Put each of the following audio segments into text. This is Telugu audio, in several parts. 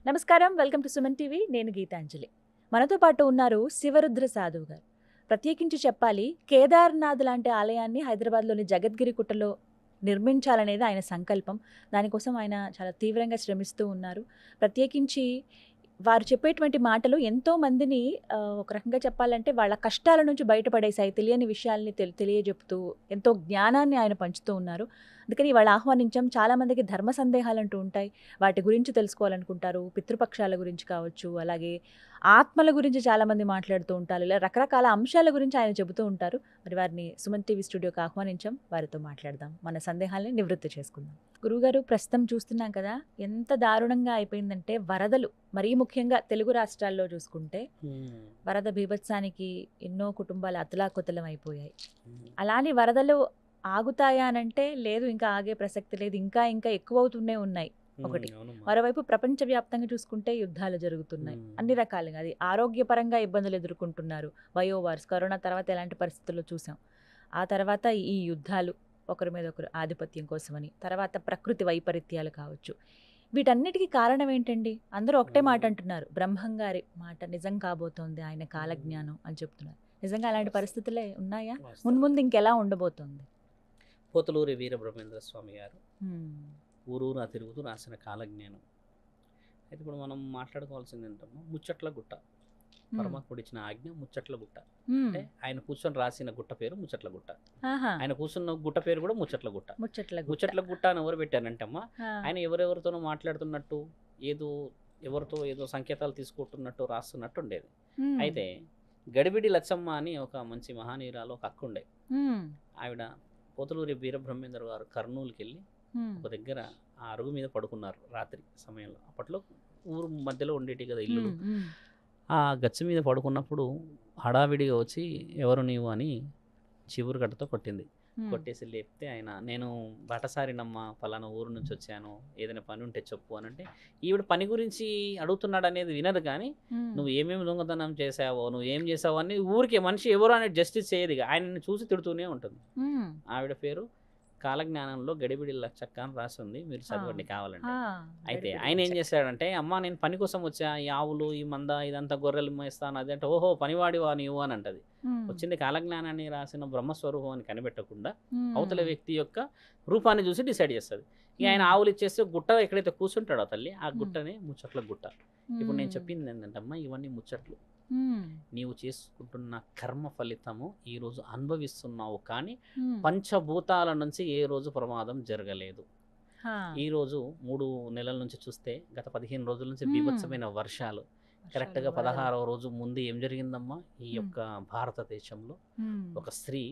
నమస్కారం, వెల్కమ్ టు సుమన్ టీవీ. నేను గీతాంజలి. మనతో పాటు ఉన్నారు శివరుద్ర సాధువు గారు. ప్రత్యేకించి చెప్పాలి, కేదార్నాథ్ లాంటి ఆలయాన్ని హైదరాబాద్లోని జగద్గిరి గుట్టలో నిర్మించాలనేది ఆయన సంకల్పం. దానికోసం ఆయన చాలా తీవ్రంగా శ్రమిస్తూ ఉన్నారు. ప్రత్యేకించి వారు చెప్పేటువంటి మాటలు ఎంతో మందిని ఒక రకంగా చెప్పాలంటే వాళ్ళ కష్టాల నుంచి బయటపడేసాయి. తెలియని విషయాల్ని తెలియజెప్తూ ఎంతో జ్ఞానాన్ని ఆయన పంచుతూ ఉన్నారు. అందుకని ఇవాళ ఆహ్వానించాం. చాలామందికి ధర్మ సందేహాలు అంటూ ఉంటాయి, వాటి గురించి తెలుసుకోవాలనుకుంటారు. పితృపక్షాల గురించి కావచ్చు, అలాగే ఆత్మల గురించి చాలామంది మాట్లాడుతూ ఉంటారు. ఇలా రకరకాల అంశాల గురించి ఆయన చెబుతూ ఉంటారు. మరి వారిని సుమన్ టీవీ స్టూడియోకి ఆహ్వానించాం. వారితో మాట్లాడదాం, మన సందేహాలని నివృత్తి చేసుకుందాం. గురువుగారు, ప్రస్తుతం చూస్తున్నాం కదా, ఎంత దారుణంగా అయిపోయిందంటే వరదలు, మరీ ముఖ్యంగా తెలుగు రాష్ట్రాల్లో చూసుకుంటే వరద బీభత్సానికి ఎన్నో కుటుంబాలు అతలాకుతలం అయిపోయాయి. అలానే వరదలు ఆగుతాయా అనంటే లేదు, ఇంకా ఆగే ప్రసక్తి లేదు. ఇంకా ఇంకా ఎక్కువ అవుతూనే ఉన్నాయి. ఒకటి. మరోవైపు ప్రపంచవ్యాప్తంగా చూసుకుంటే యుద్ధాలు జరుగుతున్నాయి అన్ని రకాలుగా. అది ఆరోగ్యపరంగా ఇబ్బందులు ఎదుర్కొంటున్నారు. బయోవార్స్, కరోనా తర్వాత ఎలాంటి పరిస్థితుల్లో చూసాం. ఆ తర్వాత ఈ యుద్ధాలు, ఒకరి మీద ఒకరు ఆధిపత్యం కోసమని, తర్వాత ప్రకృతి వైపరీత్యాలు కావచ్చు. వీటన్నిటికీ కారణం ఏంటండి? అందరూ ఒకటే మాట అంటున్నారు, బ్రహ్మంగారి మాట నిజం కాబోతోంది, ఆయన కాలజ్ఞానం అని చెప్తున్నారు. నిజంగా అలాంటి పరిస్థితులే ఉన్నాయా? మున్ముందు ఇంకెలా ఉండబోతోంది? పోతులూరి వీరబ్రహ్మేంద్ర స్వామి గారు ఊరూరా తిరుగుతూ రాసిన కాలజ్ఞానం. అయితే ఇప్పుడు మనం మాట్లాడుకోవాల్సింది ఏంటమ్మా, ముచ్చట్ల గుట్ట. పరమాత్ముడు ఇచ్చిన ఆజ్ఞ ముచ్చట్ల గుట్ట. అంటే ఆయన కూర్చొని రాసిన గుట్ట పేరు ముచ్చట్ల గుట్ట. ఆయన కూర్చున్న గుట్ట పేరు కూడా ముచ్చట్ల గుట్ట. ముచ్చట్ల గుట్ట అని ఎవరు పెట్టారంటమ్మా, ఆయన ఎవరెవరితోనో మాట్లాడుతున్నట్టు, ఎవరితో ఏదో సంకేతాలు తీసుకుంటున్నట్టు రాస్తున్నట్టు ఉండేది. అయితే గడిబిడి లచ్చమ్మ అని ఒక మంచి మహానీయురాలు ఒక అక్క ఉండే. ఆవిడ పోతులూరి వీరబ్రహ్మేంద్ర గారు కర్నూలుకి వెళ్ళి ఒక దగ్గర ఆ అరుగు మీద పడుకున్నారు రాత్రి సమయంలో. అప్పట్లో ఊరు మధ్యలో ఉండేటి కదా ఇల్లు. ఆ గచ్చు మీద పడుకున్నప్పుడు హడావిడిగా వచ్చి ఎవరు నీవు అని చివురు గడ్డతో కొట్టింది. కొట్టేసి లేపితే ఆయన, నేను బాటసారినమ్మ, పలానా ఊరు నుంచి వచ్చాను, ఏదైనా పని ఉంటే చెప్పు అని అంటే, ఈవిడ పని గురించి అడుగుతున్నాడు అనేది వినదు. కానీ నువ్వు ఏమేమి దొంగతనం చేసావో, నువ్వు ఏం చేసావో అని ఊరికే మనిషి ఎవరు అనేది జస్టిస్ చేయదు. ఆయనని చూసి తిడుతూనే ఉంటుంది. ఆవిడ పేరు కాలజ్ఞానంలో గడిబిడి లచ్చక్క అని రాస్తుంది, మీరు చదవండి కావాలంటే. అయితే ఆయన ఏం చేశాడంటే, అమ్మ నేను పని కోసం వచ్చా, ఈ ఆవులు, ఈ మంద, ఇదంతా గొర్రెలు మేస్తాను అది అంటే, ఓహో పనివాడివా నీవు అని అంటది. వచ్చింది కాలజ్ఞానాన్ని రాసిన బ్రహ్మస్వరూపం అని కనిపెట్టకుండా అవతల వ్యక్తి యొక్క రూపాన్ని చూసి డిసైడ్ చేస్తుంది. ఇక ఆయన ఆవులు ఇచ్చేస్తే గుట్ట ఎక్కడైతే కూర్చుంటాడో తల్లి, ఆ గుట్టనే ముచ్చట్ల గుట్ట. ఇప్పుడు నేను చెప్పింది ఏంటంటే అమ్మా, ఇవన్నీ ముచ్చట్లు. నీవు చేసుకుంటున్న కర్మ ఫలితము ఈ రోజు అనుభవిస్తున్నావు. కానీ పంచభూతాల నుంచి ఏ రోజు ప్రమాదం జరగలేదు. ఈ రోజు 3 నెలల నుంచి చూస్తే గత 15 రోజుల నుంచి బీభత్సమైన వర్షాలు. కరెక్ట్గా 16వ రోజు ముందు ఏం జరిగిందమ్మా, ఈ యొక్క భారతదేశంలో ఒక స్త్రీ,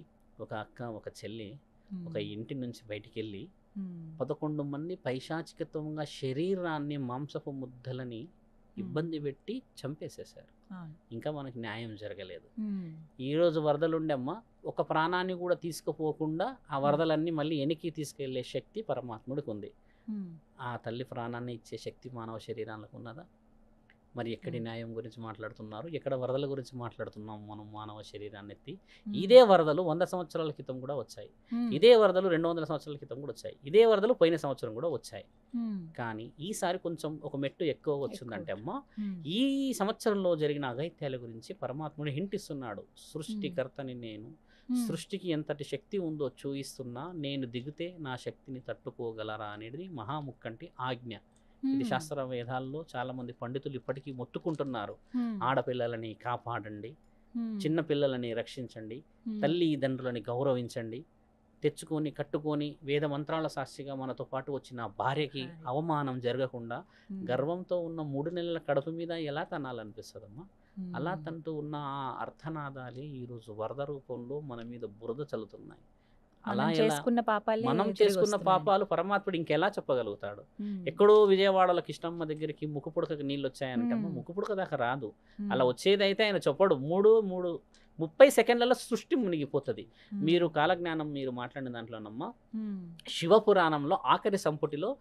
ఒక అక్క, ఒక చెల్లి ఒక ఇంటి నుంచి బయటికి వెళ్ళి 11 మంది పైశాచికత్వంగా శరీరాన్ని, మాంసపు ముద్దలని ఇబ్బంది పెట్టి చంపేసేశారు. ఇంకా మనకి న్యాయం జరగలేదు. ఈరోజు వరదలుండమ్మా, ఒక ప్రాణాన్ని కూడా తీసుకుపోకుండా ఆ వరదలన్నీ మళ్ళీ వెనక్కి తీసుకెళ్లే శక్తి పరమాత్ముడికి ఉంది. ఆ తల్లి ప్రాణాన్ని ఇచ్చే శక్తి మానవ శరీరానికి ఉన్నదా? మరి ఎక్కడి న్యాయం గురించి మాట్లాడుతున్నారు, ఎక్కడ వరదల గురించి మాట్లాడుతున్నాం మనం? మానవ శరీరాన్ని ఎత్తి ఇదే వరదలు 100 సంవత్సరాల క్రితం కూడా వచ్చాయి, ఇదే వరదలు 200 సంవత్సరాల క్రితం కూడా వచ్చాయి, ఇదే వరదలు పోయిన సంవత్సరం కూడా వచ్చాయి. కానీ ఈసారి కొంచెం ఒక మెట్టు ఎక్కువ వచ్చిందంటే అమ్మా, ఈ సంవత్సరంలో జరిగిన అఘాయిత్యాల గురించి పరమాత్ముడు హింట్ ఇస్తున్నాడు. సృష్టికర్తని నేను, సృష్టికి ఎంతటి శక్తి ఉందో చూయిస్తున్నా, నేను దిగితే నా శక్తిని తట్టుకోగలరా అనేది మహాముక్కంటి ఆజ్ఞ. ఇది శాస్త్ర వేదాల్లో చాలా మంది పండితులు ఇప్పటికీ మొత్తుకుంటున్నారు. ఆడపిల్లలని కాపాడండి, చిన్న పిల్లలని రక్షించండి, తల్లిదండ్రులని గౌరవించండి, తెచ్చుకొని కట్టుకొని వేద మంత్రాల సాక్షిగా మనతో పాటు వచ్చిన భార్యకి అవమానం జరగకుండా గర్వంతో ఉన్న 3 నెలల కడుపు మీద ఎలా తనాలనిపిస్తుందమ్మా? అలా తంటూ ఉన్న ఆ అర్థనాదాలే ఈరోజు వరద రూపంలో మన మీద బురద చల్లుతున్నాయి. అలా మనం చేసుకున్న పాపాలు పరమాత్ముడు ఇంకెలా చెప్పగలుగుతాడు? ఎక్కడో విజయవాడలో కృష్ణమ్మ దగ్గరికి ముక్కుపుడకకి నీళ్ళు వచ్చాయంటే ముక్కుపుడక దాకా రాదు. అలా వచ్చేదైతే ఆయన చెప్పడు. 30 సెకండ్లలో సృష్టి మునిగిపోతుంది. మీరు కాలజ్ఞానం మీరు మాట్లాడిన దాంట్లోనమ్మా, శివపురాణంలో ఆఖరి సంపుటిలో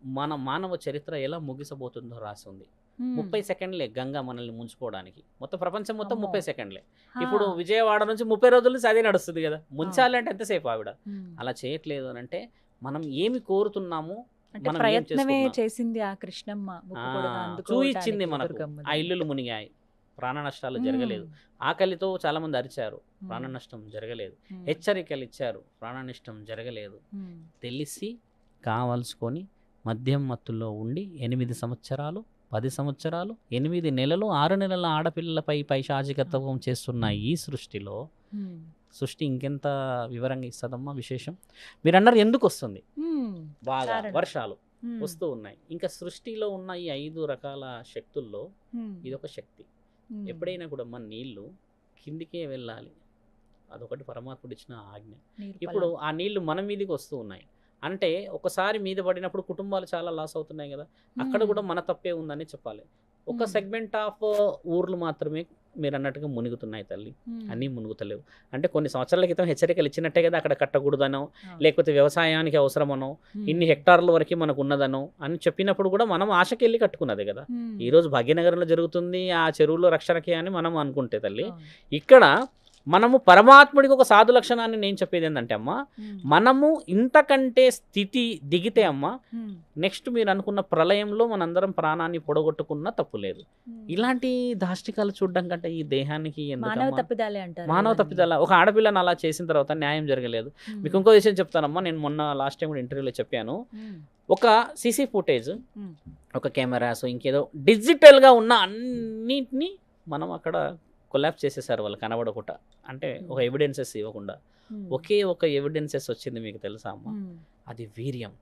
మన మానవ చరిత్ర ఎలా ముగిసబోతుందో రాసి ఉంది. 30 సెకండ్లే గంగా మనల్ని ముంచుకోవడానికి. మొత్తం ప్రపంచం మొత్తం 30 సెకండ్లే. ఇప్పుడు విజయవాడ నుంచి 30 రోజుల నుంచి అదే నడుస్తుంది కదా. ముంచాలంటే ఎంతసేపు ఆవిడ? అలా చేయట్లేదు అని అంటే మనం ఏమి కోరుతున్నామో అంటే మనం ఏం ప్రయత్నమే చేసుకున్నాం? చేసింది ఆ కృష్ణమ్మ ముక్కు పొడుగు చూయించింది అందుకోవటానికి మనకు. దుర్గమ్మది. ఆ ఇల్లులు మునిగాయి, ప్రాణ నష్టాలు మ్మ్. జరగలేదు. ఆకలితో చాలా మంది అరిచారు, మ్మ్. ప్రాణ నష్టం జరగలేదు. మ్మ్. హెచ్చరికలు ఇచ్చారు, ప్రాణ నష్టం జరగలేదు. మ్మ్. తెలిసి కావలసుకొని మద్యం మత్తులో ఉండి 8 సంవత్సరాలు 10 సంవత్సరాలు 8 నెలలు 6 నెలల ఆడపిల్లలపై పైశాచికత్వం చేస్తున్న ఈ సృష్టిలో మ్మ్. సృష్టి ఇంకెంత వివరంగా ఇస్తుందమ్మా విశేషం. మీరు అన్నారు ఎందుకు వస్తుంది, మ్మ్. బాగా కారణం. వర్షాలు మ్మ్. వస్తూ ఉన్నాయి. ఇంకా సృష్టిలో ఉన్న ఈ 5 రకాల శక్తుల్లో మ్మ్. ఇదొక శక్తి. మ్మ్. ఎప్పుడైనా కూడా మన నీళ్లు కిందికే వెళ్ళాలి, అదొకటి పరమాత్ముడు ఇచ్చిన ఆజ్ఞ. నీరు ఇప్పుడు పల్లం. ఆ నీళ్లు మన మీదకి వస్తూ ఉన్నాయి అంటే ఒకసారి మీద పడినప్పుడు కుటుంబాలు చాలా లాస్ అవుతున్నాయి కదా, అక్కడ మ్మ్. కూడా మన తప్పే ఉందని చెప్పాలి. ఒక మ్మ్. సెగ్మెంట్ ఆఫ్ ఊర్లు మాత్రమే మీరు అన్నట్టుగా మునుగుతున్నాయి తల్లి, మ్మ్. అన్నీ మునుగుతలేవు. అంటే కొన్ని సంవత్సరాల క్రితం హెచ్చరికలు ఇచ్చినట్టే కదా అక్కడ కట్టకూడదనో, అవును. లేకపోతే వ్యవసాయానికి అవసరమనో, మ్మ్. ఇన్ని హెక్టార్ల వరకు మనకు ఉన్నదనో అని చెప్పినప్పుడు కూడా మనం ఆశకి వెళ్ళి కట్టుకున్నది కదా. మ్మ్. ఈరోజు భాగ్యనగరంలో జరుగుతుంది ఆ చెరువులో రక్షణకి అని మనం అనుకుంటే తల్లి, అవును. ఇక్కడ మనము పరమాత్ముడికి ఒక సాధు లక్షణాన్ని నేను చెప్పేది ఏంటంటే అమ్మ, మ్మ్. మనము ఇంతకంటే స్థితి దిగితే అమ్మ మ్మ్. నెక్స్ట్ మీరు అనుకున్న ప్రళయంలో మనందరం ప్రాణాన్ని పొడగొట్టుకున్న తప్పు లేదు. మ్మ్. ఇలాంటి దాష్టికాలు చూడడం కంటే ఈ దేహానికి మానవ ఎందుకమ్మా? తప్పిదాలే అంటారు మానవ ఇవన్నీ. తప్పిదాల. ఒక ఆడపిల్లని అలా చేసిన తర్వాత న్యాయం జరగలేదు. మ్మ్. మీకు ఇంకో విషయం చెప్తానమ్మా, నేను మొన్న లాస్ట్ టైం కూడా ఇంటర్వ్యూలో చెప్పాను. మ్మ్. ఒక సీసీ ఫుటేజ్, మ్మ్. ఒక కెమెరాస్, ఇంకేదో డిజిటల్గా ఉన్న అన్నిటినీ మనం అక్కడ కొలాప్స్ చేసేసారు వాళ్ళు కనబడకుండా, అంటే ఒక ఎవిడెన్సెస్ ఇవ్వకుండా. మ్మ్. ఒకే ఒక ఎవిడెన్సెస్ వచ్చింది, మీకు తెలుసా అమ్మ? మ్మ్. అది వీర్యం,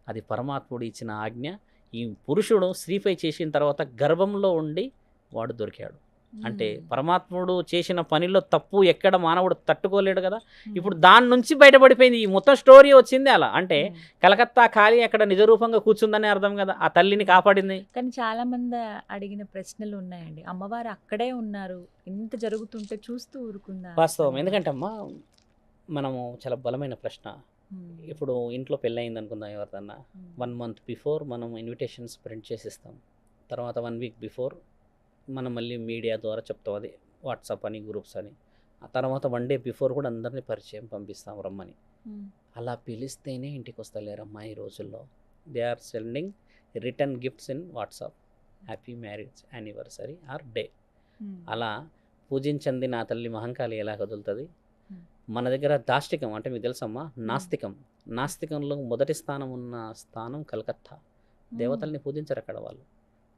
అది పరమాత్ముడు ఇచ్చిన ఆజ్ఞ. ఈ పురుషుడు స్త్రీపై చేసిన తర్వాత గర్భంలో ఉండి వాడు దొరికాడు. అంటే మ్మ్. పరమాత్ముడు చేసిన పనిలో తప్పు ఎక్కడ మానవుడు తట్టుకోలేడు కదా. మ్మ్. ఇప్పుడు దాని నుంచి బయటపడిపోయింది, ఈ మొత్తం స్టోరీ వచ్చింది అలా. అంటే మ్మ్. కలకత్తా ఖాళీ అక్కడ నిజరూపంగా కూర్చుందని అర్థం కదా, ఆ తల్లిని కాపాడింది. కానీ చాలా మంది అడిగిన ప్రశ్నలు ఉన్నాయండి. అమ్మవారు అక్కడే ఉన్నారు, ఇంత జరుగుతుంటే చూస్తూ ఊరుకుందా? వాస్తవం. ఎందుకంటే అమ్మా మనము చాలా బలమైన ప్రశ్న. మ్మ్. ఇప్పుడు ఇంట్లో పెళ్ళయింది అనుకుందాం ఎవరిదన్నా, మ్మ్. 1 month బిఫోర్ మనం ఇన్విటేషన్స్ ప్రింట్ చేసిస్తాం. తర్వాత 1 week బిఫోర్ మనం మళ్ళీ మీడియా ద్వారా చెప్తాం, అది వాట్సాప్ అని గ్రూప్స్ అని. ఆ తర్వాత 1 day బిఫోర్ కూడా అందరినీ పరిచయం పంపిస్తాం రమ్మని. మ్మ్. అలా పిలిస్తేనే ఇంటికి వస్తలేరమ్మా ఈ రోజుల్లో. They are sending return gifts in WhatsApp, happy marriage anniversary or day. Hmm. అలా పూజించింది నా తల్లి మహంకాళి ఎలా కదులుతుంది. మ్మ్. మన దగ్గర దాష్టికం అంటే మీకు తెలుసమ్మా, నాస్తికం. నాస్తికంలో మొదటి స్థానం ఉన్న స్థానం కలకత్తా. దేవతల్ని పూజించరు అక్కడ వాళ్ళు,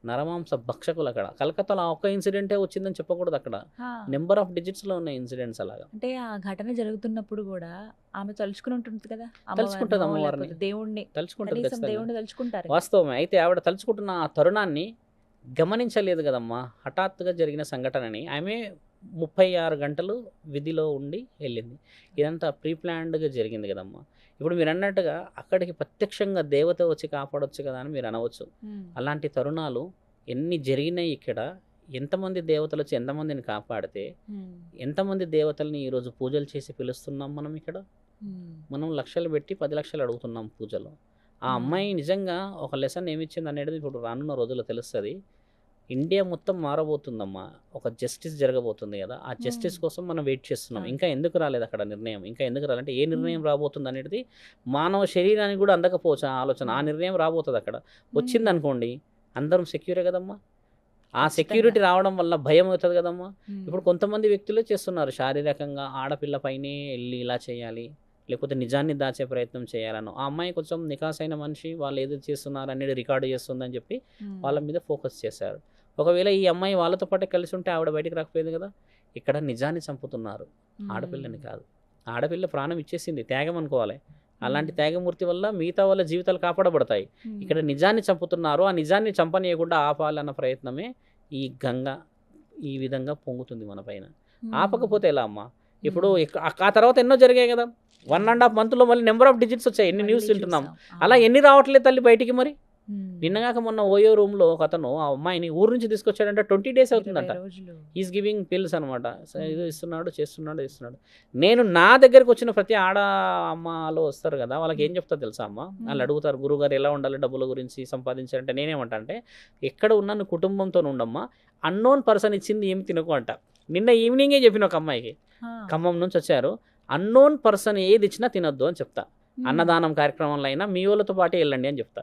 నరమాంస భక్షకులు అక్కడ. కలకత్తాలో ఆ ఒక్క ఇన్సిడెంటే వచ్చిందని చెప్పకూడదు, అక్కడ హా. నెంబర్ ఆఫ్ డిజిట్స్లో ఉన్న ఇన్సిడెంట్స్ అలాగా. అంటే ఆ ఘటన జరుగుతున్నప్పుడు కూడా ఆమె తలుచుకుని ఉంటుంది కదా, తలుచుకుంటది అమ్మవారినో అమ్మవారిని. లేకపోతే దేవుణ్ణి, తలుచుకుంటుంది కనీసం ఖచ్చితంగా. దేవుణ్ణి తలుచుకుంటారు. వాస్తవమే. అయితే ఆవిడ తలుచుకుంటున్న ఆ తరుణాన్ని గమనించలేదు కదమ్మా, హఠాత్తుగా జరిగిన సంఘటనని. ఆమె 36 గంటలు విధిలో ఉండి వెళ్ళింది. ఇదంతా ప్రీ ప్లాన్డ్గా జరిగింది కదమ్మా. ఇప్పుడు మీరు అన్నట్టుగా అక్కడికి ప్రత్యక్షంగా దేవత వచ్చి కాపాడొచ్చు కదా అని మీరు అనవచ్చు. మ్మ్. అలాంటి తరుణాలు ఎన్ని జరిగినాయి ఇక్కడ. ఎంతమంది దేవతలు వచ్చి ఎంతమందిని కాపాడితే, మ్మ్. ఎంతమంది దేవతల్ని ఈరోజు పూజలు చేసి పిలుస్తున్నాం మనం ఇక్కడ. మ్మ్. మనం లక్షలు పెట్టి 10 లక్షలు అడుగుతున్నాం పూజలు. ఆ అమ్మాయి నిజంగా ఒక లెసన్ ఏమిచ్చింది అనేది ఇప్పుడు రానున్న రోజుల్లో తెలుస్తుంది. ఇండియా మొత్తం మారబోతుందమ్మా, ఒక జస్టిస్ జరగబోతుంది కదా. ఆ జస్టిస్ కోసం మనం వెయిట్ చేస్తున్నాం. ఇంకా ఎందుకు రాలేదు అక్కడ నిర్ణయం, ఇంకా ఎందుకు రాలంటే ఏ నిర్ణయం రాబోతుంది అనేది మానవ శరీరానికి కూడా అందకపోవచ్చు ఆ ఆలోచన. ఆ నిర్ణయం రాబోతుంది అక్కడ. వచ్చింది అనుకోండి అందరం సెక్యూరే కదమ్మా. ఆ సెక్యూరిటీ రావడం వల్ల భయం అవుతుంది కదమ్మా. మ్మ్. ఇప్పుడు కొంతమంది వ్యక్తులే చేస్తున్నారు శారీరకంగా ఆడపిల్ల పైనే వెళ్ళి ఇలా చేయాలి, లేకపోతే నిజాన్ని దాచే ప్రయత్నం చేయాలను. ఆ అమ్మాయి కొంచెం నికాసైన మనిషి, వాళ్ళు ఏదో చేస్తున్నారు అనేది రికార్డు చేస్తుందని చెప్పి మ్మ్. వాళ్ళ మీద ఫోకస్ చేశారు. ఒకవేళ ఈ అమ్మాయి వాళ్ళతో పాటు కలిసి ఉంటే ఆవిడ బయటికి రాకపోయేది కదా. ఇక్కడ నిజాన్ని చంపుతున్నారు, మ్మ్. ఆడపిల్లని కాదు. ఆడపిల్ల ప్రాణం ఇచ్చేసింది, త్యాగం అనుకోవాలి. అలాంటి త్యాగమూర్తి వల్ల మిగతా వాళ్ళ జీవితాలు కాపాడబడతాయి. మ్మ్. ఇక్కడ నిజాన్ని చంపుతున్నారు, ఆ నిజాన్ని చంపనీయకుండా ఆపాలన్న ప్రయత్నమే ఈ గంగ ఈ విధంగా పొంగుతుంది మన పైన. మ్మ్. ఆపకపోతే ఎలా అమ్మా? ఇప్పుడు ఆ తర్వాత ఎన్నో జరిగాయి కదా. 1.5 monthలో మళ్ళీ నెంబర్ ఆఫ్ డిజిట్స్ వచ్చాయి. ఎన్ని న్యూస్ మళ్ళీ వింటున్నాం. చూసాం. అలా ఎన్ని రావట్లేదు తల్లి బయటికి మరి. మ్మ్. నిన్నగాక మొన్న ఓయో రూమ్లో ఒక అతను ఆ అమ్మాయిని ఊరు నుంచి తీసుకొచ్చాడంటే 20 days అవుతుందంట. 20 రోజులు. ఈజ్ గివింగ్ పిల్స్ అనమాట. ఇది ఇస్తున్నాడు, చేస్తున్నాడు. నేను నా దగ్గరికి వచ్చిన ప్రతి ఆడ అమ్మలో వస్తారు కదా, వాళ్ళకి ఏం చెప్తా తెలుసా అమ్మ? వాళ్ళు అడుగుతారు, గురుగారు ఎలా ఉండాలి డబ్బుల గురించి సంపాదించాలంటే నేనేమంటా అంటే, ఎక్కడ ఉన్నాను కుటుంబంతో ఉండమ్మా, అన్నోన్ పర్సన్ ఇచ్చింది ఏమి తినకు అంట. నిన్న ఈవినింగే చెప్పిన ఒక అమ్మాయికి, హా. ఖమ్మం నుంచి వచ్చారు, అన్నోన్ పర్సన్ ఏది ఇచ్చినా తినొద్దు అని చెప్తా. అన్నదానం కార్యక్రమంలో అయినా మీ వాళ్ళతో పాటు వెళ్ళండి అని చెప్తా.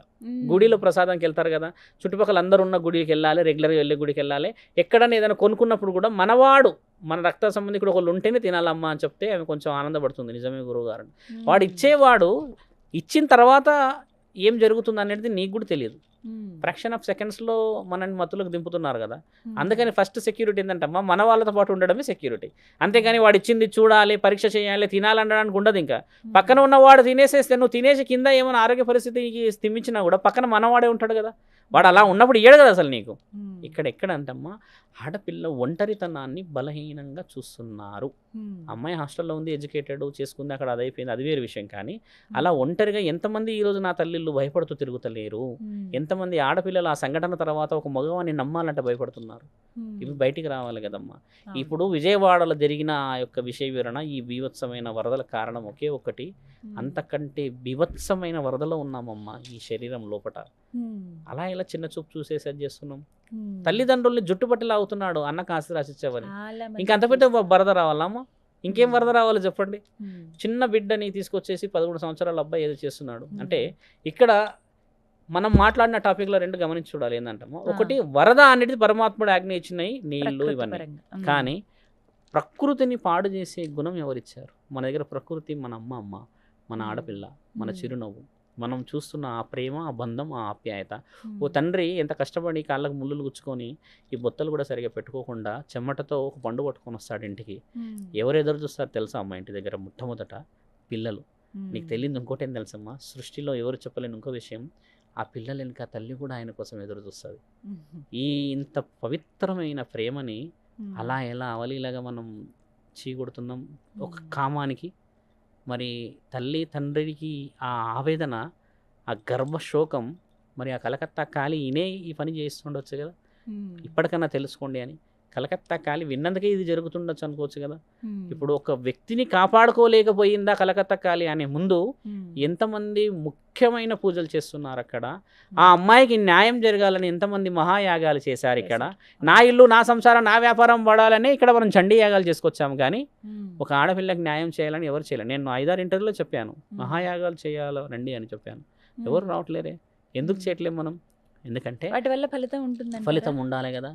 గుడిలో ప్రసాదంకి వెళ్తారు కదా, చుట్టుపక్కల అందరూ ఉన్న గుడికి వెళ్ళాలి, రెగ్యులర్గా వెళ్ళే గుడికి వెళ్ళాలి. ఎక్కడైనా ఏదైనా కొనుక్కున్నప్పుడు కూడా మనవాడు మన రక్త సంబంధికుడు ఒకళ్ళు ఉంటేనే తినాలమ్మా అని చెప్తే ఆమె కొంచెం ఆనందపడుతుంది. నిజమే గురువు గారు, వాడు ఇచ్చేవాడు ఇచ్చిన తర్వాత ఏం జరుగుతుంది అనేది నీకు కూడా తెలియదు. ఫ్రాక్షన్ ఆఫ్ సెకండ్స్లో మనల్ని మత్తులకు దింపుతున్నారు కదా. అందుకని ఫస్ట్ సెక్యూరిటీ ఏంటంటమ్మా మన వాళ్ళతో పాటు ఉండడమే సెక్యూరిటీ. అంతేగాని వాడు ఇచ్చింది చూడాలి, పరీక్ష చేయాలి, తినాలనడానికి ఉండదు. ఇంకా పక్కన ఉన్నవాడు తినేసేస్తే నువ్వు తినేసి కింద ఏమైనా ఆరోగ్య పరిస్థితికి స్థిమించినా కూడా పక్కన మనవాడే ఉంటాడు కదా. వాడు అలా ఉన్నప్పుడు ఇయ్యడు కదా అసలు నీకు. ఎక్కడ అంటమ్మా ఆడపిల్ల ఒంటరితనాన్ని బలహీనంగా చూస్తున్నారు. అమ్మాయి హాస్టల్లో ఉంది, ఎడ్యుకేటెడ్, చేసుకుంది, అక్కడ అదైపోయింది, అది వేరే విషయం. కానీ అలా ఒంటరిగా ఎంతమంది ఈరోజు నా తల్లిళ్ళు భయపడుతూ తిరుగుతలేరు. ఎంతమంది ఆడపిల్లలు ఆ సంఘటన తర్వాత ఒక మగవాన్ని నమ్మాలంటే భయపడుతున్నారు. ఇవి బయటికి రావాలి కదమ్మా. ఇప్పుడు విజయవాడలో జరిగిన ఆ యొక్క విషయ వివరణ, ఈ బీభత్సమైన వరదల కారణం ఒకే ఒకటి. అంతకంటే బీభత్సమైన వరదలో ఉన్నామమ్మా ఈ శరీరం లోపట. అలా ఇలా చిన్న చూపు చూసేసి చేస్తున్నాం. తల్లిదండ్రుల్ని జుట్టుపట్టి లాగుతున్నాడు అన్నకు ఆస్తి రాసిచ్చేవని. ఇంకా అంత పెద్ద వరద రావాలమ్మా? ఇంకేం వరద రావాలో చెప్పండి. చిన్న బిడ్డని తీసుకొచ్చేసి 11 సంవత్సరాల అబ్బాయి ఏదో చేస్తున్నాడు అంటే ఇక్కడ మనం మాట్లాడిన టాపిక్లో రెండు గమనించి చూడాలి. ఏంటంటమ్మా, ఒకటి వరద అనేది పరమాత్ముడు ఆజ్ఞ ఇచ్చినాయి నీళ్లు ఇవన్నీ. కానీ ప్రకృతిని పాడు చేసే గుణం ఎవరిచ్చారు? మన దగ్గర ప్రకృతి మన అమ్మ, మన ఆడపిల్ల, మన చిరునవ్వు, మనం చూస్తున్న ఆ ప్రేమ, ఆ బంధం, ఆ ఆప్యాయత. ఓ తండ్రి ఎంత కష్టపడి కాళ్ళకు ముళ్ళులు గుచ్చుకొని ఈ బొత్తలు కూడా సరిగా పెట్టుకోకుండా చెమటతో ఒక పండు పట్టుకొని వస్తాడు ఇంటికి. ఎవరు ఎదురు చూస్తారు తెలుసా అమ్మ? ఇంటి దగ్గర మొట్టమొదట పిల్లలు. నీకు తెలియదు ఇంకోటి ఏం తెలుసమ్మా, సృష్టిలో ఎవరు చెప్పలేని ఇంకో విషయం, ఆ పిల్లలు వెనుక తల్లి కూడా ఆయన కోసం ఎదురు చూస్తుంది. ఈ ఇంత పవిత్రమైన ప్రేమని అలా ఎలా అవలీలాగా మనం చీకొడుతున్నాం ఒక కామానికి. మరి తల్లి తండ్రికి ఆ ఆవేదన, ఆ గర్భశోకం, మరి ఆ కలకత్తా కాళీ ఈయనే ఈ పని చేస్తుండొచ్చు కదా. ఇప్పటికన్నా తెలుసుకోండి అని. కలకత్తా కాళీ విన్నందుకే ఇది జరుగుతుండొచ్చు అనుకోవచ్చు కదా. ఇప్పుడు ఒక వ్యక్తిని కాపాడుకోలేకపోయిందా కలకత్తా కాళీ అనే ముందు ఎంతమంది ముఖ్యమైన పూజలు చేస్తున్నారు అక్కడ. ఆ అమ్మాయికి న్యాయం జరగాలని ఎంతమంది మహాయాగాలు చేశారు ఇక్కడ. నా ఇల్లు, నా సంసారం, నా వ్యాపారం పడాలని ఇక్కడ మనం చండీ యాగాలు చేసుకొచ్చాము. కానీ ఒక ఆడపిల్లకి న్యాయం చేయాలని ఎవరు చేయలేరు. నేను 5-6 ఇంటర్వ్యూలో చెప్పాను, మహాయాగాలు చేయాలో రండి అని చెప్పాను. ఎవరు రావట్లేరే. ఎందుకు చేయట్లేము మనం? ఎందుకంటే వాటి వల్ల ఫలితం ఉండాలి కదా.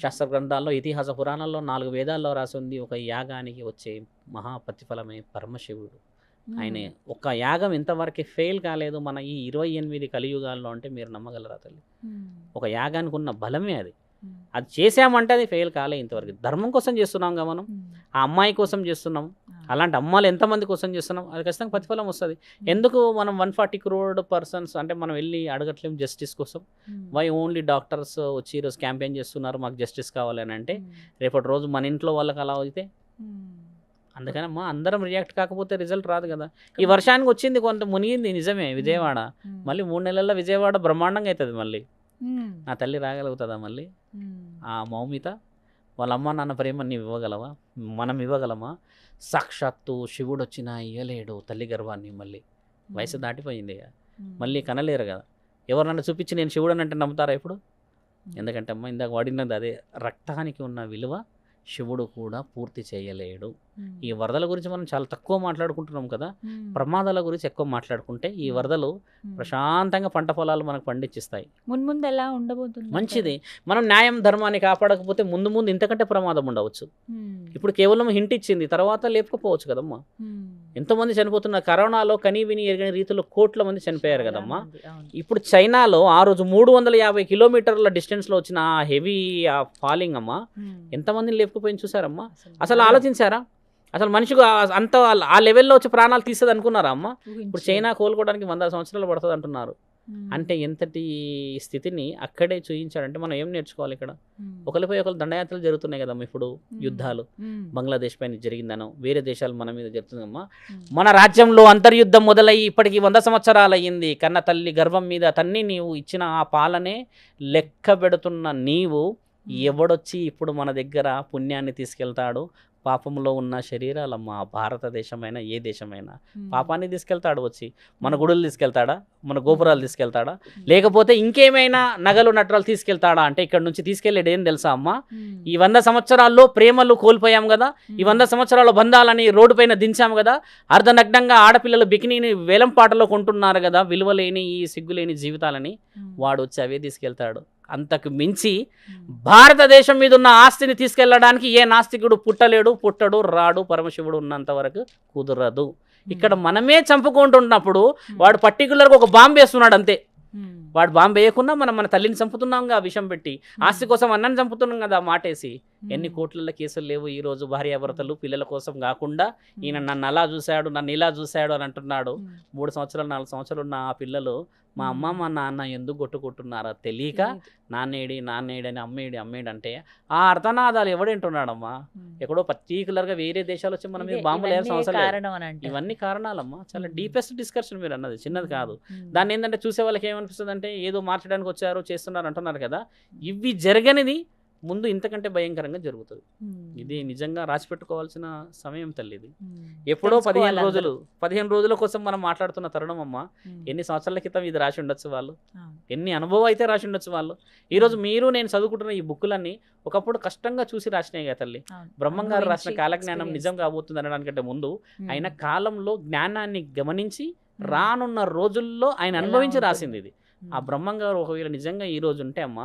శాస్త్ర గ్రంథాల్లో, ఇతిహాస పురాణాల్లో, 4 వేదాల్లో రాసి ఉంది, ఒక యాగానికి వచ్చే మహా ప్రతిఫలమే పరమశివుడు. ఆయన ఒక యాగం ఇంతవరకు ఫెయిల్ కాలేదు మన ఈ 28 కలియుగాల్లో అంటే మీరు నమ్మగలరా తల్లి? ఒక యాగానికి ఉన్న బలమే అది. అది చేసామంటే అది ఫెయిల్ కాలే ఇంతవరకు. ధర్మం కోసం చేస్తున్నాం కదా మనం, ఆ అమ్మాయి కోసం చేస్తున్నాం. అలాంటి అమ్మాయిలు ఎంతమంది కోసం చేస్తున్నాం, అది ఖచ్చితంగా ప్రతిఫలం వస్తుంది. ఎందుకు మనం 140 crore పర్సన్స్ అంటే మనం వెళ్ళి అడగట్లేం జస్టిస్ కోసం? వై ఓన్లీ డాక్టర్స్ వచ్చి ఈరోజు క్యాంపెయిన్ చేస్తున్నారు మాకు జస్టిస్ కావాలి అని అంటే, రేపటి రోజు మన ఇంట్లో వాళ్ళకి అలా అయితే? అందుకని అమ్మా అందరం రియాక్ట్ కాకపోతే రిజల్ట్ రాదు కదా. ఈ వర్షానికి వచ్చింది కొంత మునిగింది నిజమే విజయవాడ, మళ్ళీ 3 నెలల్లో విజయవాడ బ్రహ్మాండంగా అవుతుంది. మళ్ళీ నా తల్లి రాగలుగుతుందా మళ్ళీ? ఆ మౌమిత వాళ్ళ అమ్మ నాన్న ప్రేమ నీవు ఇవ్వగలవా? మనం ఇవ్వగలమా? సాక్షాత్తు శివుడు వచ్చినా ఇయ్యలేడు తల్లి గర్భాన్ని. మళ్ళీ వయసు దాటిపోయింది, మళ్ళీ కనలేరు కదా. ఎవరినన్నా చూపించి నేను శివుడు అంటే నమ్ముతారా ఇప్పుడు? ఎందుకంటే అమ్మ ఇందాక వాడినది అదే, రక్తానికి ఉన్న విలువ శివుడు కూడా పూర్తి చేయలేడు. ఈ వరదల గురించి మనం చాలా తక్కువ మాట్లాడుకుంటున్నాం కదా, ప్రమాదాల గురించి ఎక్కువ మాట్లాడుకుంటే ఈ వరదలు ప్రశాంతంగా పంట పొలాలు మనకు పండించిస్తాయి. ముందు ఎలా ఉండబోతుంది? మంచిది. మనం న్యాయం ధర్మాన్ని కాపాడకపోతే ముందు ఇంతకంటే ప్రమాదం ఉండవచ్చు. ఇప్పుడు కేవలం హింట్ ఇచ్చింది, తర్వాత లేకపోవచ్చు కదమ్మా. ఎంతోమంది చనిపోతున్నారు. కరోనాలో కనీ విని ఎరగని రీతిలో కోట్ల మంది చనిపోయారు కదమ్మా. ఇప్పుడు చైనాలో ఆ రోజు 350 కిలోమీటర్ల డిస్టెన్స్లో వచ్చిన ఆ హెవీ ఆ ఫాలింగ్ అమ్మా, ఎంతమందిని లేకపోయింది చూసారమ్మా? అసలు ఆలోచించారా? అసలు మనిషికి అంత ఆ లెవెల్లో వచ్చి ప్రాణాలు తీస్తుంది అనుకున్నారా అమ్మ? ఇప్పుడు చైనా కోలుకోవడానికి 100 సంవత్సరాలు పడుతుంది అంటున్నారు. అంటే ఎంతటి స్థితిని అక్కడే చూయించాడంటే మనం ఏం నేర్చుకోవాలి ఇక్కడ? ఒకరిపై ఒకరు దండయాత్రలు జరుగుతున్నాయి కదమ్మా. ఇప్పుడు యుద్ధాలు బంగ్లాదేశ్ పైన జరిగిందనో, వేరే దేశాలు మన మీద జరుగుతుందమ్మా. మన రాజ్యంలో అంతర్యుద్ధం మొదలయ్యి ఇప్పటికి 100 సంవత్సరాలు అయ్యింది. కన్న తల్లి గర్భం మీద తన్ని నీవు ఇచ్చిన ఆ పాలనే లెక్క పెడుతున్న నీవు ఎవడొచ్చి ఇప్పుడు మన దగ్గర పుణ్యాన్ని తీసుకెళ్తాడు, పాపంలో ఉన్న శరీరాలమ్మా. భారతదేశమైనా ఏ దేశమైనా పాపాన్ని తీసుకెళ్తాడు వచ్చి. మన గుడులు తీసుకెళ్తాడా, మన గోపురాలు తీసుకెళ్తాడా, లేకపోతే ఇంకేమైనా నగలు నట్రాలు తీసుకెళ్తాడా అంటే ఇక్కడ నుంచి తీసుకెళ్ళేది ఏం తెలుసా అమ్మా? ఈ 100 సంవత్సరాల్లో ప్రేమలు కోల్పోయాం కదా, ఈ 100 సంవత్సరాల బంధాలని రోడ్డు పైన దించాము కదా, అర్ధనగ్నంగా ఆడపిల్లలు బికినీని వేలం పాటలో కొంటున్నారు కదా, విలువలేని ఈ సిగ్గులేని జీవితాలని వాడు వచ్చి అవే తీసుకెళ్తాడు. అంతకు మించి భారతదేశం మీద ఉన్న ఆస్తిని తీసుకెళ్ళడానికి ఏ నాస్తికుడు పుట్టడు, రాడు. పరమశివుడు ఉన్నంత వరకు కుదరదు. ఇక్కడ మనమే చంపుకుంటున్నప్పుడు వాడు పర్టికులర్గా ఒక బాంబు వేస్తున్నాడు అంతే. వాడు బాంబు వేయకుండా మనం మన తల్లిని చంపుతున్నాంగా విషం పెట్టి, ఆస్తి కోసం అన్నని చంపుతున్నాం కదా మాటేసి. ఎన్ని కోట్లలో కేసులు లేవు ఈరోజు భార్యాభర్తలు పిల్లల కోసం కాకుండా. ఈయన నన్ను అలా చూశాడు, నన్ను ఇలా చూశాడు అని అంటున్నాడు. 3 సంవత్సరాలు 4 సంవత్సరాలు ఉన్న ఆ పిల్లలు మా అమ్మ మా నాన్న ఎందుకు కొట్టుకుంటున్నారో తెలియక నాన్నేడి అని అమ్మేడి అంటే ఆ అర్థనాదాలు ఎవడేంటున్నాడమ్మా? ఎక్కడో పర్టికులర్గా వేరే దేశాలు వచ్చి మనం బాంబులు వేయాల్సిన అవసరం లేదు. ఇవన్నీ కారణాలమ్మా. చాలా డీపెస్ట్ డిస్కషన్ మీరు అన్నది, చిన్నది కాదు. దాన్ని ఏంటంటే చూసే వాళ్ళకి ఏమనిపిస్తుంది అంటే ఏదో మార్చడానికి వచ్చారు చేస్తున్నారు అంటున్నారు కదా. ఇవి జరగనిది ముందు ఇంతకంటే భయంకరంగా జరుగుతుంది. ఇది నిజంగా రాసి పెట్టుకోవాల్సిన సమయం తల్లి. ఇది ఎప్పుడో 15 రోజుల కోసం మనం మాట్లాడుతున్న తరుణం అమ్మ. ఎన్ని సంవత్సరాల క్రితం ఇది రాసి ఉండొచ్చు వాళ్ళు, ఎన్ని అనుభవం అయితే రాసి ఉండొచ్చు వాళ్ళు. ఈరోజు మీరు నేను చదువుకుంటున్న ఈ బుక్కులన్నీ ఒకప్పుడు కష్టంగా చూసి రాసినాయి కదా తల్లి. బ్రహ్మంగారు రాసిన కాలజ్ఞానం నిజం కాబోతుంది అనడానికంటే ముందు ఆయన కాలంలో జ్ఞానాన్ని గమనించి రానున్న రోజుల్లో ఆయన అనుభవించి రాసింది ఇది. ఆ బ్రహ్మంగారు ఒకవేళ నిజంగా ఈ రోజు ఉంటే అమ్మ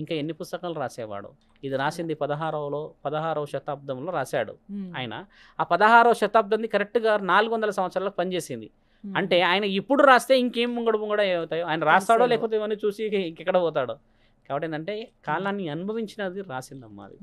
ఇంకా ఎన్ని పుస్తకాలు రాసేవాడు. ఇది రాసింది 16వ శతాబ్దంలో రాశాడు ఆయన. ఆ 16వ శతాబ్దాన్ని కరెక్ట్గా 400 సంవత్సరాలకు పనిచేసింది. అంటే ఆయన ఇప్పుడు రాస్తే ఇంకేం ముంగడ అవుతాయో ఆయన రాస్తాడో లేకపోతే ఇవన్నీ చూసి ఇంకెక్కడ పోతాడో. కాబట్టి ఏంటంటే కాలాన్ని అనుభవించినది రాసిందమ్మా అది.